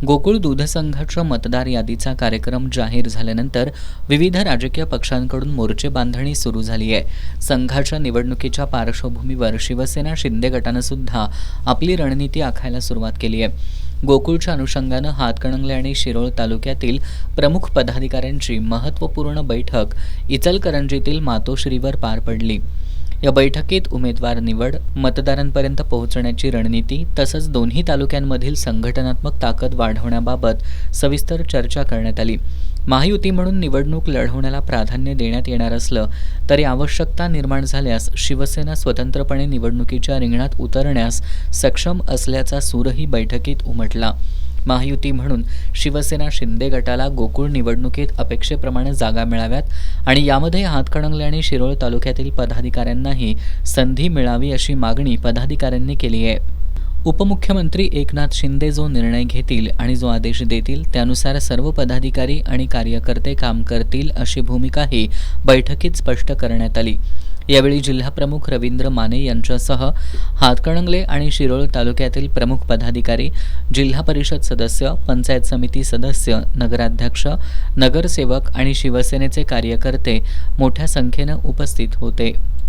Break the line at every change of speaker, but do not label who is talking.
गोकुळ दूध संघाच्या मतदार यादीचा कार्यक्रम जाहीर झाल्यानंतर विविध राजकीय पक्षांकडून मोर्चे बांधणी सुरू झाली आहे. संघाच्या निवडणुकीच्या पार्श्वभूमीवर शिवसेना शिंदे गटानं सुद्धा आपली रणनीती आखायला सुरुवात केली आहे. गोकुळच्या अनुषंगानं हातकणंगले आणि शिरोळ तालुक्यातील प्रमुख पदाधिकाऱ्यांची महत्त्वपूर्ण बैठक इचलकरंजीतील मातोश्रीवर पार पडली. या बैठकीत उमेदवार निवड, मतदारांपर्यंत पोहोचण्याची रणनीती तसंच दोन्ही तालुक्यांमधील संघटनात्मक ताकद वाढवण्याबाबत सविस्तर चर्चा करण्यात आली. महायुती म्हणून निवडणूक लढवण्याला प्राधान्य देण्यात येणार असलं तरी आवश्यकता निर्माण झाल्यास शिवसेना स्वतंत्रपणे निवडणुकीच्या रिंगणात उतरण्यास सक्षम असल्याचा सूरही बैठकीत उमटला. महायुती म्हणून शिवसेना शिंदे गटाला गोकुळ निवडणुकीत अपेक्षेप्रमाणे जागा मिळाव्यात आणि यामध्ये हातकणंगले आणि शिरोळ तालुक्यातील पदाधिकाऱ्यांनाही संधी मिळावी अशी मागणी पदाधिकाऱ्यांनी केली आहे. उपमुख्यमंत्री एकनाथ शिंदे जो निर्णय घेतील आणि जो आदेश देतील त्यानुसार सर्व पदाधिकारी आणि कार्यकर्ते काम करतील अशी भूमिकाही बैठकीत स्पष्ट करण्यात आली. यावेळी जिल्हाप्रमुख रवींद्र माने यांच्यासह हातकणंगले आणि शिरोळ तालुक्यातील प्रमुख पदाधिकारी, जिल्हा परिषद सदस्य, पंचायत समिती सदस्य, नगराध्यक्ष, नगरसेवक आणि शिवसेनेचे कार्यकर्ते मोठ्या संख्येनं उपस्थित होते.